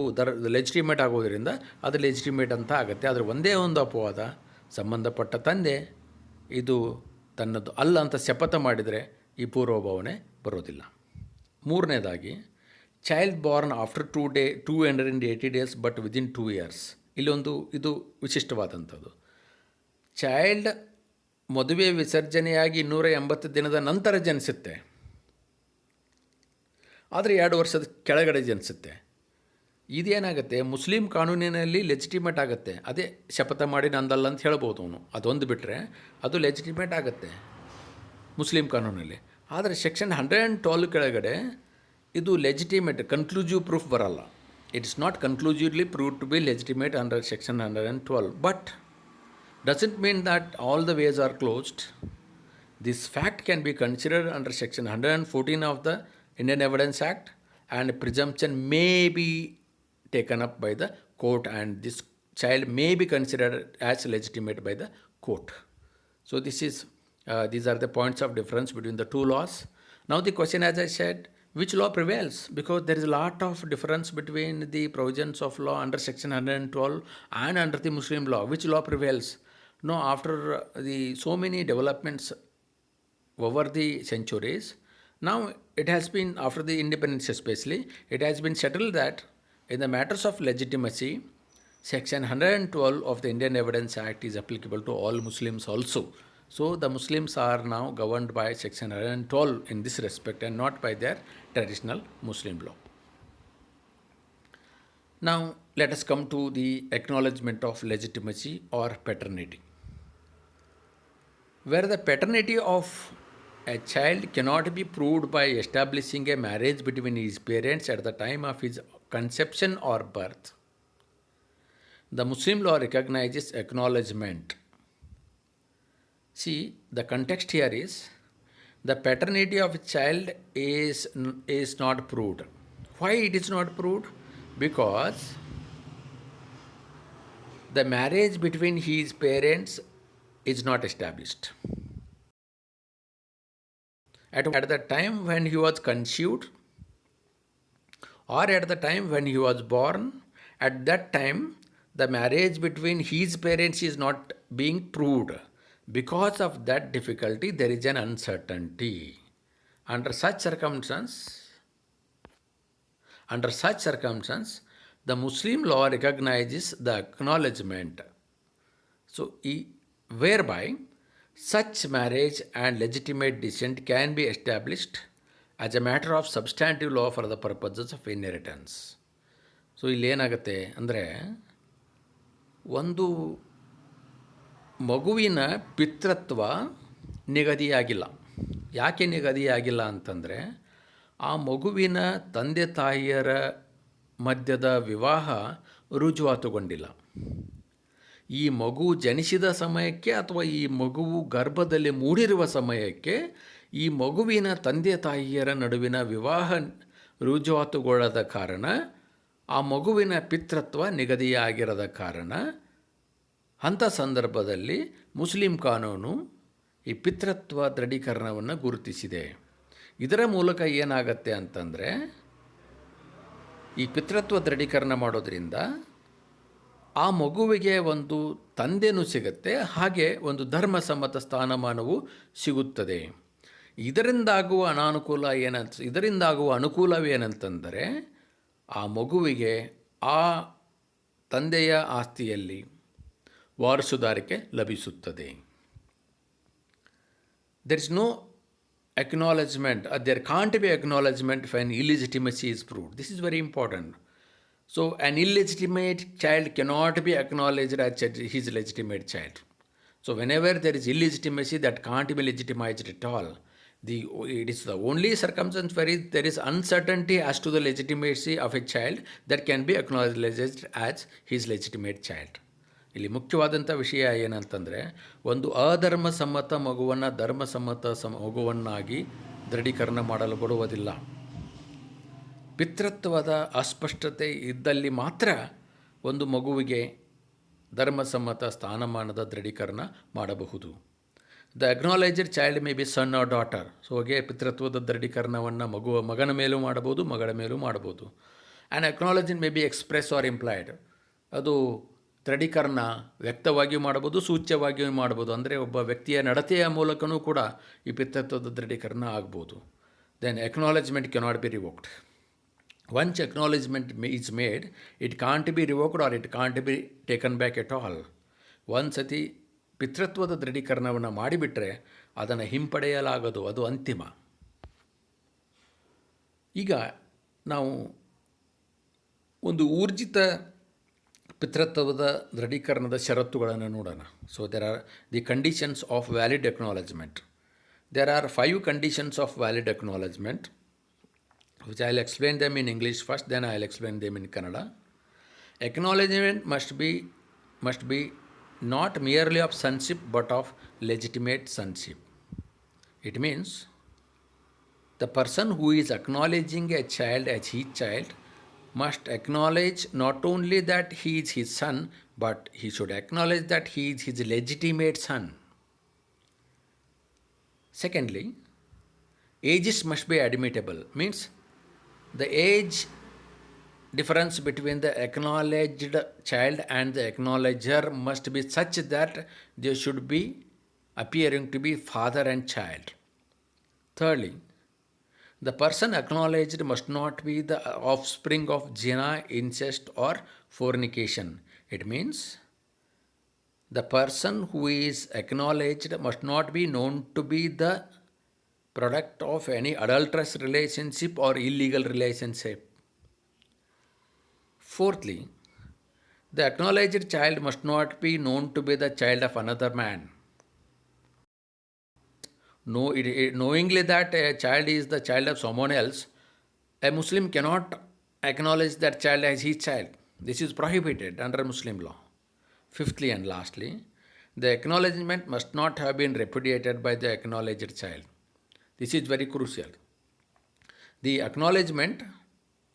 ಲೆಜಿಟಿಮೇಟ್ ಆಗೋದರಿಂದ ಅದು ಲೆಜಿಟಿಮೇಟ್ ಅಂತ ಆಗುತ್ತೆ. ಆದರೆ ಒಂದೇ ಒಂದು ಅಪವಾದ, ಸಂಬಂಧಪಟ್ಟ ತಂದೆ ಇದು ತನ್ನದು ಅಲ್ಲ ಅಂತ ಶಪಥ ಮಾಡಿದರೆ ಈ ಪೂರ್ವಭಾವನೆ ಬರೋದಿಲ್ಲ. ಮೂರನೇದಾಗಿ, child Born after 280 days but within 2 years. ಇದು ವಿಶಿಷ್ಟವಾದಂಥದ್ದು. ಚೈಲ್ಡ್ ಮದುವೆ ವಿಸರ್ಜನೆಯಾಗಿ 280 ದಿನದ ನಂತರ ಜನಿಸುತ್ತೆ, ಆದರೆ 2 ವರ್ಷದ ಕೆಳಗಡೆ ಜನಿಸುತ್ತೆ. ಇದೇನಾಗುತ್ತೆ, ಮುಸ್ಲಿಂ ಕಾನೂನಿನಲ್ಲಿ ಲೆಜಿಟಿಮೇಟ್ ಆಗುತ್ತೆ. ಅದೇ ಶಪಥ ಮಾಡಿ ನಂದಲ್ಲ ಅಂತ ಹೇಳ್ಬೋದು ಅವನು, ಅದೊಂದು ಬಿಟ್ಟರೆ ಅದು ಲೆಜಿಟಿಮೇಟ್ ಆಗುತ್ತೆ ಮುಸ್ಲಿಂ ಕಾನೂನಲ್ಲಿ. ಆದರೆ ಸೆಕ್ಷನ್ 112 ಕೆಳಗಡೆ ಇದು ಲೆಜಿಟಿಮೇಟ್ ಕನ್ಕ್ಲೂಸಿವ್ ಪ್ರೂಫ್ ಬರಲ್ಲ. It is not conclusively proved to be legitimate under section 112. But doesn't mean that all the ways are closed. This fact can be considered under section 114 of the Indian Evidence Act, and presumption may be taken up by the court, and this child may be considered as legitimate by the court. So these are the points of difference between the two laws. Now the question, as I said, which law prevails? Because there is a lot of difference between the provisions of law under section 112 and under the Muslim law. Which law prevails? No, after so many developments over the centuries, now it has been, after the independence especially, it has been settled that in the matters of legitimacy, section 112 of the Indian Evidence Act is applicable to all Muslims also. So the Muslims are now governed by section 112 in this respect and not by their traditional Muslim law. Now let us come to the acknowledgement of legitimacy or paternity. Where the paternity of a child cannot be proved by establishing a marriage between his parents at the time of his conception or birth, the Muslim law recognizes acknowledgement. See, the context here is the paternity of a child is not proved. Why it is not proved? Because the marriage between his parents is not established. At the time when he was conceived or at the time when he was born, at that time the marriage between his parents is not being proved. Because of that difficulty, there is an uncertainty. Under such circumstance, the Muslim law recognizes the acknowledgement. So, whereby such marriage and legitimate descent can be established as a matter of substantive law for the purposes of inheritance. So ಇಲ್ಲೇನಾಗುತ್ತೆ ಅಂದರೆ, ಒಂದು ಮಗುವಿನ ಪಿತೃತ್ವ ನಿಗದಿಯಾಗಿಲ್ಲ. ಯಾಕೆ ನಿಗದಿಯಾಗಿಲ್ಲ ಅಂತಂದರೆ, ಆ ಮಗುವಿನ ತಂದೆ ತಾಯಿಯರ ಮಧ್ಯದ ವಿವಾಹ ರುಜುವಾತುಗೊಂಡಿಲ್ಲ. ಈ ಮಗು ಜನಿಸಿದ ಸಮಯಕ್ಕೆ ಅಥವಾ ಈ ಮಗುವು ಗರ್ಭದಲ್ಲಿ ಮೂಡಿರುವ ಸಮಯಕ್ಕೆ ಈ ಮಗುವಿನ ತಂದೆ ತಾಯಿಯರ ನಡುವಿನ ವಿವಾಹ ರುಜುವಾತುಗೊಳ್ಳದ ಕಾರಣ, ಆ ಮಗುವಿನ ಪಿತೃತ್ವ ನಿಗದಿಯಾಗಿರದ ಕಾರಣ, ಅಂಥ ಸಂದರ್ಭದಲ್ಲಿ ಮುಸ್ಲಿಂ ಕಾನೂನು ಈ ಪಿತೃತ್ವ ದೃಢೀಕರಣವನ್ನು ಗುರುತಿಸಿದೆ. ಇದರ ಮೂಲಕ ಏನಾಗತ್ತೆ ಅಂತಂದರೆ, ಈ ಪಿತೃತ್ವ ದೃಢೀಕರಣ ಮಾಡೋದ್ರಿಂದ ಆ ಮಗುವಿಗೆ ಒಂದು ತಂದೆನೂ ಸಿಗುತ್ತೆ, ಹಾಗೆ ಒಂದು ಧರ್ಮಸಮ್ಮತ ಸ್ಥಾನಮಾನವು ಸಿಗುತ್ತದೆ. ಇದರಿಂದಾಗುವ ಅನುಕೂಲವೇನಂತಂದರೆ, ಆ ಮಗುವಿಗೆ ಆ ತಂದೆಯ ಆಸ್ತಿಯಲ್ಲಿ ವಾರಸುದಾರಿಕೆ ಲಭಿಸುತ್ತದೆ. There is no acknowledgement, there can't be acknowledgement when illegitimacy is proved. This is very important. So an illegitimate child cannot be acknowledged as his legitimate child. So whenever there is illegitimacy that can't be legitimized at all, It is the only circumstance where there is uncertainty as to the legitimacy of a child that can be acknowledged as his legitimate child. ಇಲ್ಲಿ ಮುಖ್ಯವಾದಂಥ ವಿಷಯ ಏನಂತಂದರೆ, ಒಂದು ಅಧರ್ಮಸಮ್ಮತ ಮಗುವನ್ನು ಧರ್ಮಸಮ್ಮತ ಮಗುವನ್ನಾಗಿ ದೃಢೀಕರಣ ಮಾಡಲು ಬಿಡುವುದಿಲ್ಲ. ಪಿತೃತ್ವದ ಅಸ್ಪಷ್ಟತೆ ಇದ್ದಲ್ಲಿ ಮಾತ್ರ ಒಂದು ಮಗುವಿಗೆ ಧರ್ಮಸಮ್ಮತ ಸ್ಥಾನಮಾನದ ದೃಢೀಕರಣ ಮಾಡಬಹುದು. The acknowledged child may be son or daughter. So ಹಾಗೆ ಪಿತೃತ್ವದ ದೃಢೀಕರಣವನ್ನು ಮಗನ ಮೇಲೂ ಮಾಡಬಹುದು, ಮಗಳ ಮೇಲೂ ಮಾಡಬಹುದು. And acknowledgement may be express or implied. ಅದು ದೃಢೀಕರಣ ವ್ಯಕ್ತವಾಗಿಯೂ ಮಾಡ್ಬೋದು, ಸೂಚ್ಯವಾಗಿಯೂ ಮಾಡ್ಬೋದು. ಅಂದರೆ ಒಬ್ಬ ವ್ಯಕ್ತಿಯ ನಡತೆಯ ಮೂಲಕನೂ ಕೂಡ ಈ ಪಿತೃತ್ವದ ದೃಢೀಕರಣ ಆಗ್ಬೋದು. Then acknowledgement cannot be revoked. Once acknowledgement is made, it can't be revoked or it can't be taken back at all. ಒಂದು ಸತಿ ಪಿತೃತ್ವದ ದೃಢೀಕರಣವನ್ನು ಮಾಡಿಬಿಟ್ರೆ ಅದನ್ನು ಹಿಂಪಡೆಯಲಾಗದು, ಅದು ಅಂತಿಮ. ಈಗ ನಾವು ಒಂದು ಊರ್ಜಿತ ಪಿತೃತ್ವದ ದೃಢೀಕರಣದ ಷರತ್ತುಗಳನ್ನು ನೋಡೋಣ. So there are the conditions of valid acknowledgement. There are 5 conditions of valid acknowledgement, which I will explain them in English first, then I will explain them in Kannada. Acknowledgement must be not merely of sonship but of legitimate sonship. It means the person who is acknowledging a child as his child must acknowledge not only that he is his son, but he should acknowledge that he is his legitimate son. Secondly, ages must be admittable. Means the age difference between the acknowledged child and the acknowledger must be such that they should be appearing to be father and child. Thirdly, the person acknowledged must not be the offspring of zina, incest or fornication. It means the person who is acknowledged must not be known to be the product of any adulterous relationship or illegal relationship. Fourthly, the acknowledged child must not be known to be the child of another man. Knowingly that a child is the child of someone else, a Muslim cannot acknowledge that child as his child. This is prohibited under Muslim law. Fifthly and lastly, the acknowledgement must not have been repudiated by the acknowledged child. This is very crucial. The acknowledgement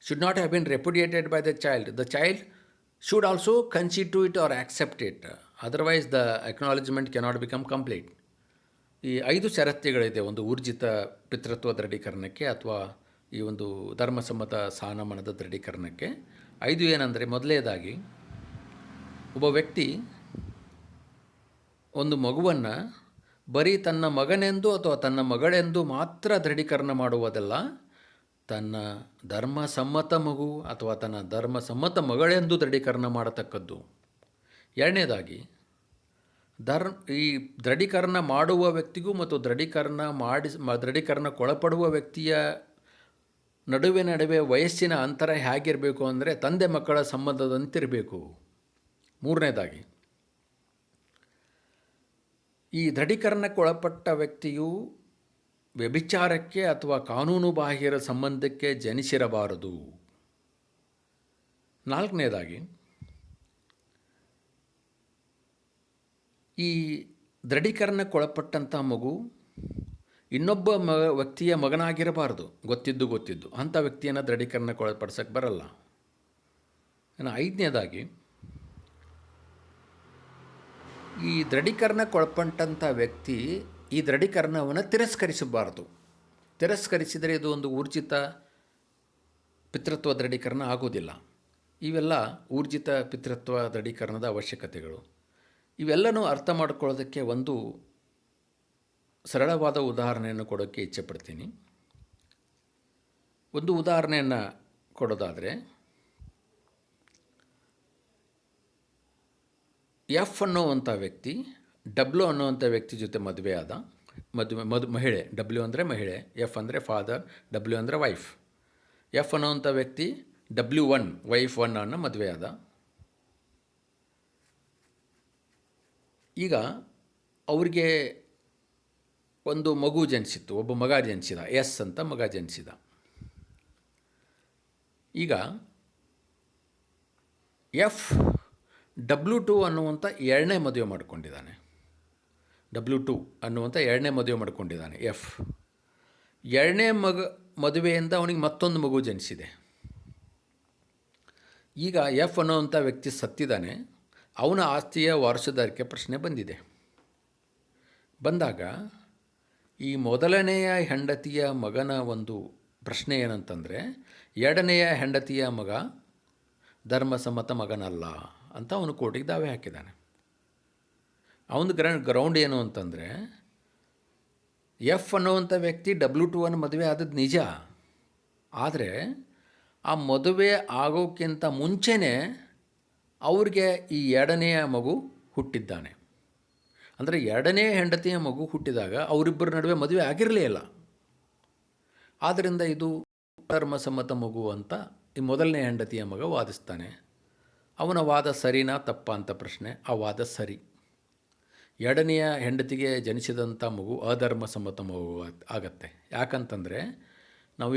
should not have been repudiated by the child. The child should also concede to it or accept it. Otherwise, the acknowledgement cannot become complete. ಈ 5 ಷರತ್ತುಗಳಿದೆ ಒಂದು ಊರ್ಜಿತ ಪಿತೃತ್ವ ದೃಢೀಕರಣಕ್ಕೆ ಅಥವಾ ಈ ಒಂದು ಧರ್ಮಸಮ್ಮತ ಸ್ಥಾನಮಾನದ ದೃಢೀಕರಣಕ್ಕೆ. 5 ಏನಂದರೆ, ಮೊದಲನೇದಾಗಿ ಒಬ್ಬ ವ್ಯಕ್ತಿ ಒಂದು ಮಗುವನ್ನು ಬರೀ ತನ್ನ ಮಗನೆಂದು ಅಥವಾ ತನ್ನ ಮಗಳೆಂದು ಮಾತ್ರ ದೃಢೀಕರಣ ಮಾಡುವುದಲ್ಲ, ತನ್ನ ಧರ್ಮಸಮ್ಮತ ಮಗು ಅಥವಾ ತನ್ನ ಧರ್ಮಸಮ್ಮತ ಮಗಳೆಂದು ದೃಢೀಕರಣ ಮಾಡತಕ್ಕದ್ದು. ಎರಡನೇದಾಗಿ ಈ ದೃಢೀಕರಣ ಮಾಡುವ ವ್ಯಕ್ತಿಗೂ ಮತ್ತು ದೃಢೀಕರಣಕ್ಕೊಳಪಡುವ ವ್ಯಕ್ತಿಯ ನಡುವೆ ವಯಸ್ಸಿನ ಅಂತರ ಹೇಗಿರಬೇಕು ಅಂದರೆ ತಂದೆ ಮಕ್ಕಳ ಸಂಬಂಧದಂತಿರಬೇಕು. ಮೂರನೇದಾಗಿ ಈ ದೃಢೀಕರಣಕ್ಕೊಳಪಟ್ಟ ವ್ಯಕ್ತಿಯು ವ್ಯಭಿಚಾರಕ್ಕೆ ಅಥವಾ ಕಾನೂನು ಬಾಹಿರ ಸಂಬಂಧಕ್ಕೆ ಜನಿಸಿರಬಾರದು. ನಾಲ್ಕನೇದಾಗಿ ಈ ದೃಢೀಕರಣಕ್ಕೊಳಪಟ್ಟಂಥ ಮಗು ಇನ್ನೊಬ್ಬ ವ್ಯಕ್ತಿಯ ಮಗನಾಗಿರಬಾರದು. ಗೊತ್ತಿದ್ದು ಅಂಥ ವ್ಯಕ್ತಿಯನ್ನು ದೃಢೀಕರಣಕ್ಕೊಳಪಡಿಸೋಕ್ಕೆ ಬರಲ್ಲ. ಇನ್ನು ಐದನೇದಾಗಿ ಈ ದೃಢೀಕರಣಕ್ಕೊಳಪಟ್ಟಂಥ ವ್ಯಕ್ತಿ ಈ ದೃಢೀಕರಣವನ್ನು ತಿರಸ್ಕರಿಸಬಾರದು. ತಿರಸ್ಕರಿಸಿದರೆ ಇದು ಒಂದು ಊರ್ಜಿತ ಪಿತೃತ್ವ ದೃಢೀಕರಣ ಆಗೋದಿಲ್ಲ. ಇವೆಲ್ಲ ಊರ್ಜಿತ ಪಿತೃತ್ವ ದೃಢೀಕರಣದ ಅವಶ್ಯಕತೆಗಳು. ಇವೆಲ್ಲನೂ ಅರ್ಥ ಮಾಡ್ಕೊಳ್ಳೋದಕ್ಕೆ ಒಂದು ಸರಳವಾದ ಉದಾಹರಣೆಯನ್ನು ಕೊಡೋಕ್ಕೆ ಇಚ್ಛೆಪಡ್ತೀನಿ. ಒಂದು ಉದಾಹರಣೆಯನ್ನು ಕೊಡೋದಾದರೆ, ಎಫ್ ಅನ್ನೋವಂಥ ವ್ಯಕ್ತಿ ಡಬ್ಲ್ಯೂ ಅನ್ನೋವಂಥ ವ್ಯಕ್ತಿ ಜೊತೆ ಮದುವೆ ಆದ. ಮಹಿಳೆ, ಡಬ್ಲ್ಯೂ ಅಂದರೆ ಮಹಿಳೆ, ಎಫ್ ಅಂದರೆ ಫಾದರ್, ಡಬ್ಲ್ಯೂ ಅಂದರೆ ವೈಫ್. ಎಫ್ ಅನ್ನೋವಂಥ ವ್ಯಕ್ತಿ W1 ವೈಫ್ 1 ಅನ್ನು ಮದುವೆ ಆದ. ಈಗ ಅವ್ರಿಗೆ ಒಂದು ಮಗು ಜನಿಸಿತ್ತು, ಒಬ್ಬ ಮಗ ಜನಿಸಿದ, ಎಸ್ ಅಂತ ಮಗ ಜನಿಸಿದ. ಈಗ W2 ಅನ್ನುವಂಥ ಎರಡನೇ ಮದುವೆ ಮಾಡ್ಕೊಂಡಿದ್ದಾನೆ. W2 ಅನ್ನುವಂಥ ಎರಡನೇ ಮದುವೆ ಮಾಡ್ಕೊಂಡಿದ್ದಾನೆ ಎರಡನೇ ಮದುವೆಯಿಂದ ಅವನಿಗೆ ಮತ್ತೊಂದು ಮಗು ಜನಿಸಿದೆ. ಈಗ ಅನ್ನುವಂಥ ವ್ಯಕ್ತಿ ಸತ್ತಿದ್ದಾನೆ. ಅವನ ಆಸ್ತಿಯ ವಾರಸುದಾರಿಕೆ ಪ್ರಶ್ನೆ ಬಂದಾಗ ಈ ಮೊದಲನೆಯ ಹೆಂಡತಿಯ ಮಗನ ಒಂದು ಪ್ರಶ್ನೆ ಏನಂತಂದರೆ, ಎರಡನೆಯ ಹೆಂಡತಿಯ ಮಗ ಧರ್ಮಸಮ್ಮತ ಮಗನಲ್ಲ ಅಂತ ಅವನು ಕೋರ್ಟಿಗೆ ದಾವೆ ಹಾಕಿದ್ದಾನೆ. ಅವನ ಗ್ರೌಂಡ್ ಏನು ಅಂತಂದರೆ, ಅನ್ನುವಂಥ ವ್ಯಕ್ತಿ W2 ಅನ್ನು ಮದುವೆ ಆದದ್ದು ನಿಜ, ಆದರೆ ಆ ಮದುವೆ ಆಗೋಕ್ಕಿಂತ ಮುಂಚೆನೇ ಅವ್ರಿಗೆ ಈ ಎರಡನೆಯ ಮಗು ಹುಟ್ಟಿದ್ದಾನೆ. ಅಂದರೆ ಎರಡನೇ ಹೆಂಡತಿಯ ಮಗು ಹುಟ್ಟಿದಾಗ ಅವರಿಬ್ಬರ ನಡುವೆ ಮದುವೆ ಆಗಿರಲೇ ಇಲ್ಲ. ಆದ್ದರಿಂದ ಇದು ಧರ್ಮಸಮ್ಮತ ಮಗು ಅಂತ ಈ ಮೊದಲನೇ ಹೆಂಡತಿಯ ಮಗ ವಾದಿಸ್ತಾನೆ. ಅವನ ವಾದ ಸರಿನಾ ತಪ್ಪಾ ಅಂತ ಪ್ರಶ್ನೆ. ಆ ವಾದ ಸರಿ. ಎರಡನೆಯ ಹೆಂಡತಿಗೆ ಜನಿಸಿದಂಥ ಮಗು ಅಧರ್ಮಸಮ್ಮತ ಮಗು ಆಗತ್ತೆ. ಯಾಕಂತಂದರೆ ನಾವು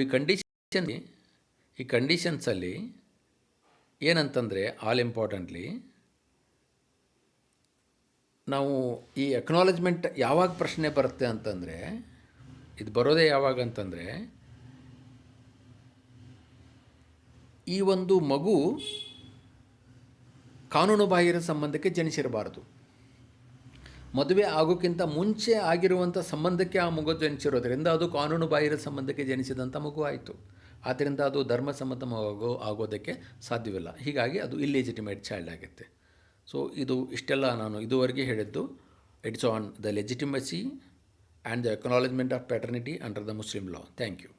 ಈ ಕಂಡೀಷನ್ಸಲ್ಲಿ ಏನಂತಂದರೆ, ಆಲ್ ಇಂಪಾರ್ಟೆಂಟ್ಲಿ ನಾವು ಈ ಅಕ್ನಾಲೆಜ್ಮೆಂಟ್ ಯಾವಾಗ ಪ್ರಶ್ನೆ ಬರುತ್ತೆ ಅಂತಂದರೆ, ಇದು ಬರೋದೇ ಯಾವಾಗ ಅಂತಂದರೆ, ಈ ಒಂದು ಮಗು ಕಾನೂನುಬಾಹಿರ ಸಂಬಂಧಕ್ಕೆ ಜನಿಸಿರಬಾರ್ದು. ಮದುವೆ ಆಗೋಕ್ಕಿಂತ ಮುಂಚೆ ಆಗಿರುವಂಥ ಸಂಬಂಧಕ್ಕೆ ಆ ಮಗು ಜನಿಸಿರೋದ್ರಿಂದ ಅದು ಕಾನೂನುಬಾಹಿರ ಸಂಬಂಧಕ್ಕೆ ಜನಿಸಿದಂಥ ಮಗು ಆಯಿತು. ಆದ್ದರಿಂದ ಅದು ಧರ್ಮಸಮ್ಮತ ಮಗು ಆಗೋದಕ್ಕೆ ಸಾಧ್ಯವಿಲ್ಲ. ಹೀಗಾಗಿ ಅದು ಇಲ್ಲೆಜಿಟಿಮೇಟ್ ಚೈಲ್ಡ್ ಆಗುತ್ತೆ. ಸೊ ಇಷ್ಟೆಲ್ಲ ನಾನು ಇದುವರೆಗೆ ಹೇಳಿದ್ದು, it's on the legitimacy and the acknowledgement of paternity under the Muslim law. Thank you.